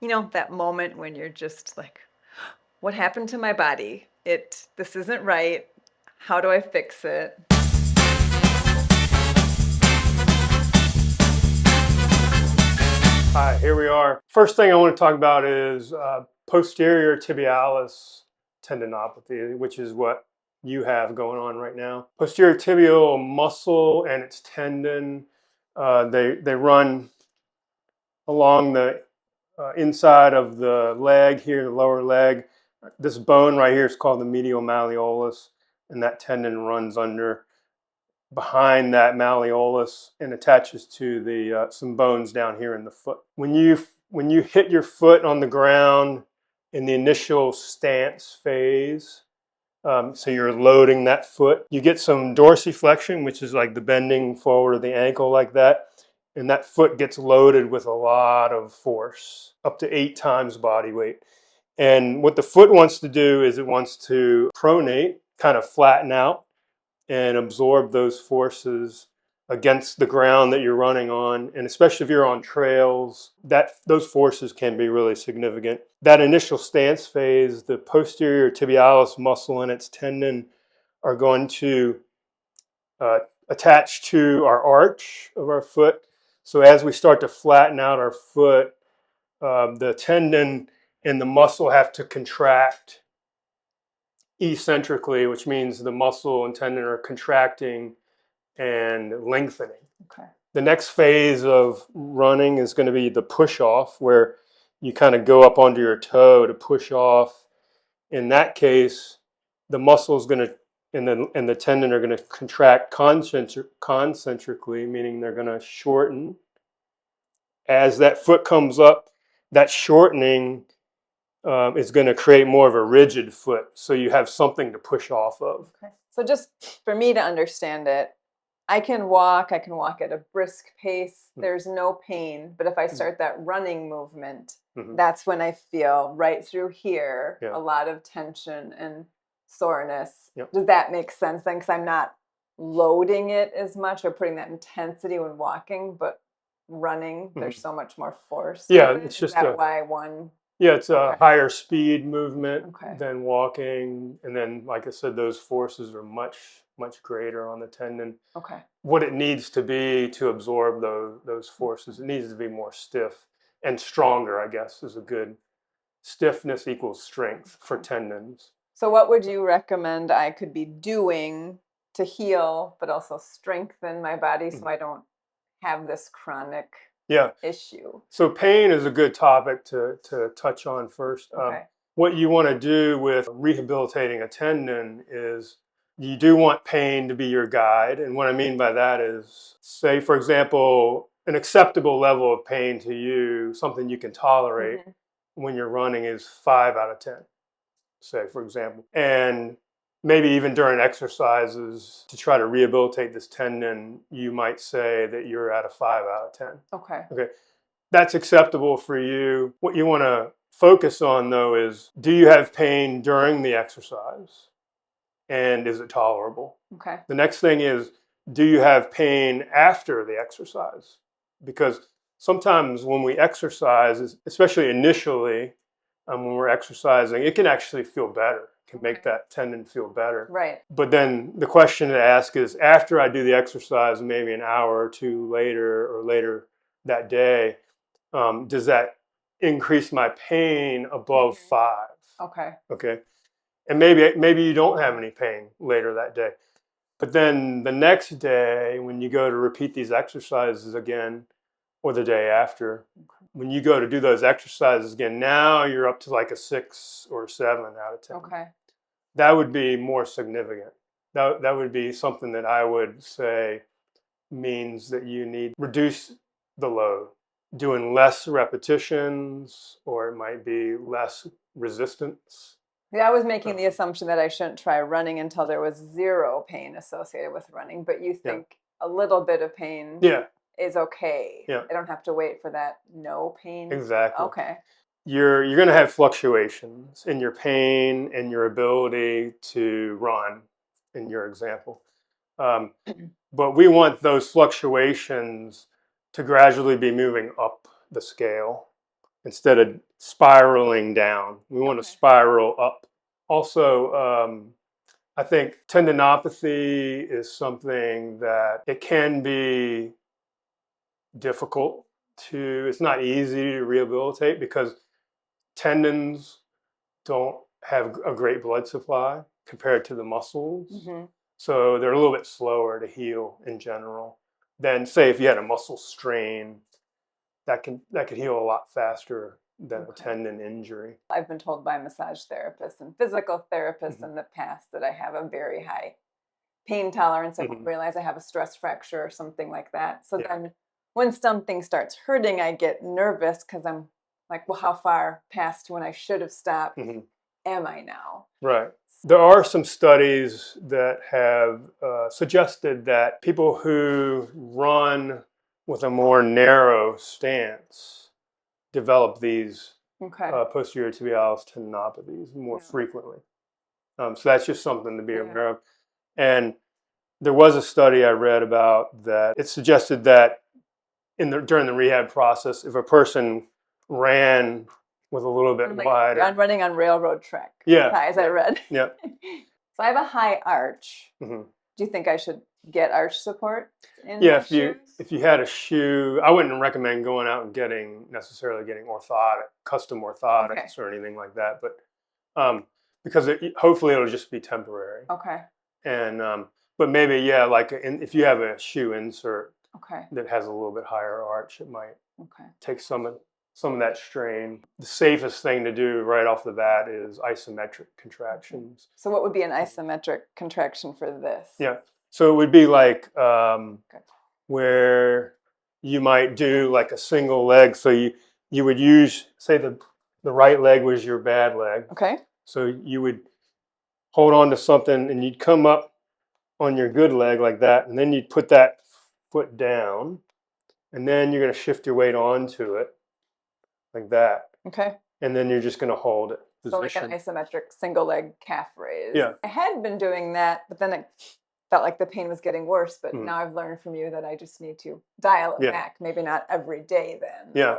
You know, that moment when you're just like, what happened to my body? This isn't right. How do I fix it? Hi, here we are. First thing I want to talk about is posterior tibialis tendinopathy, which is what you have going on right now. Posterior tibial muscle and its tendon, they run along the inside of the leg here, the lower leg. This bone right here is called the medial malleolus, and that tendon runs under behind that malleolus and attaches to the some bones down here in the foot. When you hit your foot on the ground in the initial stance phase, so you're loading that foot, you get some dorsiflexion, which is like the bending forward of the ankle like that, and that foot gets loaded with a lot of force, up to 8 times body weight. And what the foot wants to do is it wants to pronate, kind of flatten out, and absorb those forces against the ground that you're running on. And especially if you're on trails, those forces can be really significant. That initial stance phase, the posterior tibialis muscle and its tendon are going to attach to our arch of our foot. So as we start to flatten out our foot, the tendon and the muscle have to contract eccentrically, which means the muscle and tendon are contracting and lengthening. Okay. The next phase of running is going to be the push off, where you kind of go up onto your toe to push off. In that case, the muscle is going to and the tendon are going to contract concentrically, meaning they're going to shorten. As that foot comes up, that shortening is going to create more of a rigid foot, so you have something to push off of. Okay. So just for me to understand it, I can walk at a brisk pace. There's no pain. But if I start that running movement, that's when I feel right through here a lot of tension and soreness. Yep. Does that make sense then? Because I'm not loading it as much or putting that intensity when walking, but running, there's so much more force. Yeah, It's it's just that why one. yeah, it's a higher speed movement Okay. than walking. And then, like I said, those forces are much, much greater on the tendon. Okay. What it needs to be to absorb those forces, it needs to be more stiff and stronger, I guess, is a good stiffness equals strength for tendons. So what would you recommend I could be doing to heal, but also strengthen my body so I don't have this chronic issue? So pain is a good topic to touch on first. Okay. What you want to do with rehabilitating a tendon is you do want pain to be your guide. And what I mean by that is, say, for example, an acceptable level of pain to you, something you can tolerate when you're running is 5 out of 10, say, for example. And maybe even during exercises to try to rehabilitate this tendon, you might say that you're at a 5 out of 10. Okay. Okay. That's acceptable for you. What you want to focus on, though, is do you have pain during the exercise? And is it tolerable? Okay. The next thing is, do you have pain after the exercise? Because sometimes when we exercise, especially initially, when we're exercising, it can actually feel better. It can make that tendon feel better. Right. But then the question to ask is, after I do the exercise, maybe an hour or two later or later that day, does that increase my pain above 5? Okay. Okay. And maybe you don't have any pain later that day. But then the next day, when you go to repeat these exercises again, or the day after, when you go to do those exercises again, now you're up to like a 6 or 7 out of 10. Okay. That would be more significant. That would be something that I would say means that you need to reduce the load, doing less repetitions, or it might be less resistance. Yeah, I was making the assumption that I shouldn't try running until there was zero pain associated with running, but you think a little bit of pain is okay. Yeah. I don't have to wait for that no pain. Exactly. Okay. You're going to have fluctuations in your pain and your ability to run, in your example. But we want those fluctuations to gradually be moving up the scale instead of spiraling down. We want to spiral up. Also, I think tendinopathy is something that it can be difficult it's not easy to rehabilitate because tendons don't have a great blood supply compared to the muscles. So they're a little bit slower to heal in general than, say, if you had a muscle strain that could heal a lot faster than a tendon injury. I've been told by massage therapists and physical therapists in the past that I have a very high pain tolerance. I won't realize I have a stress fracture or something like that. So then when something starts hurting, I get nervous because I'm like, well, how far past when I should have stopped am I now? Right. There are some studies that have suggested that people who run with a more narrow stance develop these posterior tibialis tendinopathies more frequently. So that's just something to be aware of. And there was a study I read about that it suggested that during the rehab process, if a person ran with a little bit wider. I'm running on railroad track. As I read. Yeah. So I have a high arch. Do you think I should get arch support in my if shoes? If you had a shoe, I wouldn't recommend going out and necessarily getting custom orthotics or anything like that, but because hopefully it'll just be temporary. And but maybe if you have a shoe insert that has a little bit higher arch, it might take some of that strain. The safest thing to do right off the bat is isometric contractions. So what would be an isometric contraction for this? Yeah. So it would be like where you might do like a single leg. So you would use, say the right leg was your bad leg. So you would hold on to something and you'd come up on your good leg like that, and then you'd put that foot down, and then you're going to shift your weight onto it like that. And then you're just going to hold it. So like an isometric single leg calf raise. Yeah. I had been doing that, but then it felt like the pain was getting worse. But now I've learned from you that I just need to dial it back. Maybe not every day then. Yeah.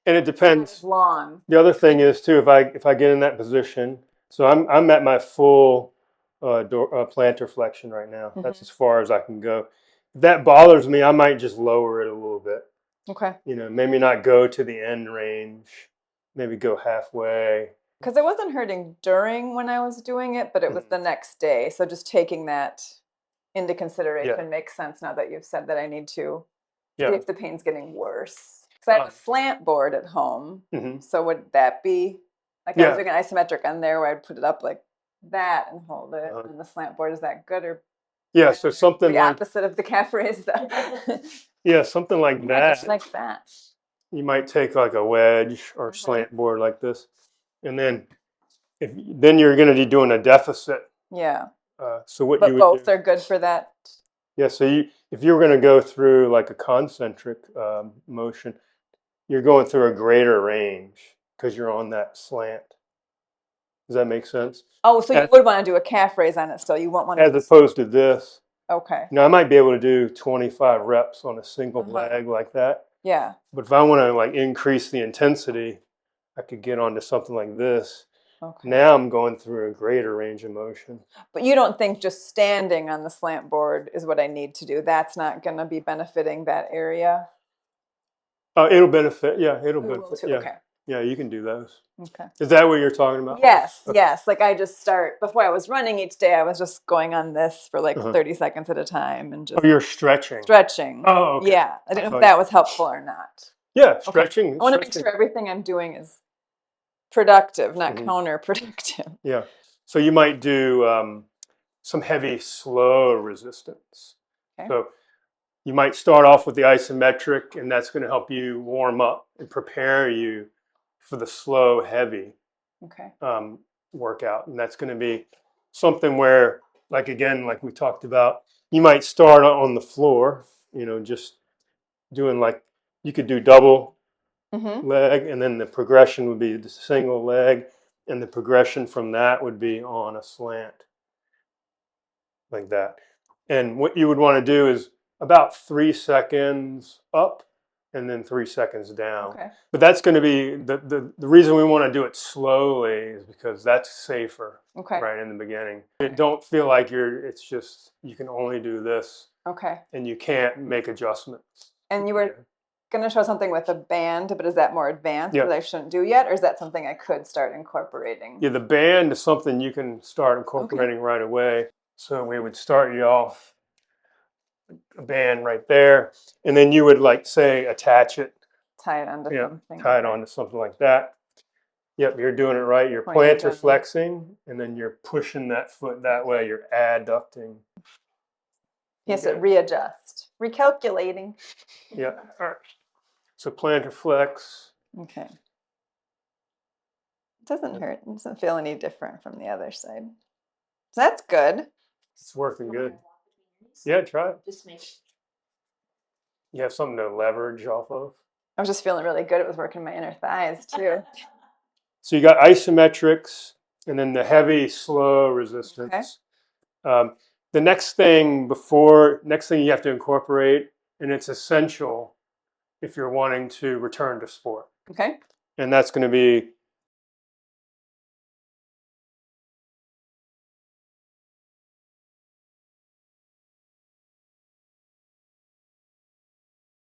And it depends. Long. The other thing is too, if I get in that position, so I'm at my full plantar flexion right now. That's as far as I can go. If that bothers me, I might just lower it a little bit. Maybe not go to the end range. Maybe go halfway. Because it wasn't hurting during when I was doing it, but it was the next day. So just taking that into consideration makes sense now that you've said that I need to see if the pain's getting worse. Because I have a slant board at home. So would that be, like I was doing an isometric on there where I'd put it up like that and hold it on the slant board. Is that good or so something the opposite of the calf raise though? Something like that. Just like that. You might take like a wedge or slant board like this, and then then you're going to be doing a deficit. So what but you would both do, are good for that. So if you were going to go through like a concentric motion, you're going through a greater range because you're on that slant. Does that make sense? Oh, so you would want to do a calf raise on it still. You won't want to. As opposed to this. Okay. I might be able to do 25 reps on a single leg like that. But if I want to like increase the intensity, I could get onto something like this. Now I'm going through a greater range of motion. But you don't think just standing on the slant board is what I need to do? That's not going to be benefiting that area? It'll benefit. Yeah, it'll benefit. Yeah, you can do those. Is that what you're talking about? Yes, yes. Like I just before I was running each day, I was just going on this for like 30 seconds at a time and just. Oh, you're stretching. Stretching. Oh, okay. Yeah, I didn't know if that was helpful or not. Yeah, stretching. I want to make sure everything I'm doing is productive, not counterproductive. Yeah. So you might do some heavy, slow resistance. So you might start off with the isometric, and that's going to help you warm up and prepare you for the slow, heavy workout. And that's going to be something where, like we talked about, you might start on the floor, just doing you could do double leg, and then the progression would be the single leg, and the progression from that would be on a slant like that. And what you would want to do is about 3 seconds up and then 3 seconds down. Okay. But that's going to be the reason we want to do it slowly is because that's safer right in the beginning. Don't feel like it's just, you can only do this. Okay. And you can't make adjustments. And you were going to show something with a band, but is that more advanced that I shouldn't do yet? Or is that something I could start incorporating? Yeah, the band is something you can start incorporating right away. So we would start you off a band right there, and then you would, like, say, attach it. Tie it onto something. Tie it onto something like that. Yep, you're doing it right. You're plantar flexing, and then you're pushing that foot that way. You're adducting. Yes, it readjust. Recalculating. Yeah. All right. So plantar flex. Okay. It doesn't hurt. It doesn't feel any different from the other side. So that's good. It's working good. Yeah, try it. Just make it. You have something to leverage off of. I was just feeling really good. It was working my inner thighs too. So you got isometrics and then the heavy, slow resistance. Okay. The next thing you have to incorporate, and it's essential if you're wanting to return to sport. Okay. And that's going to be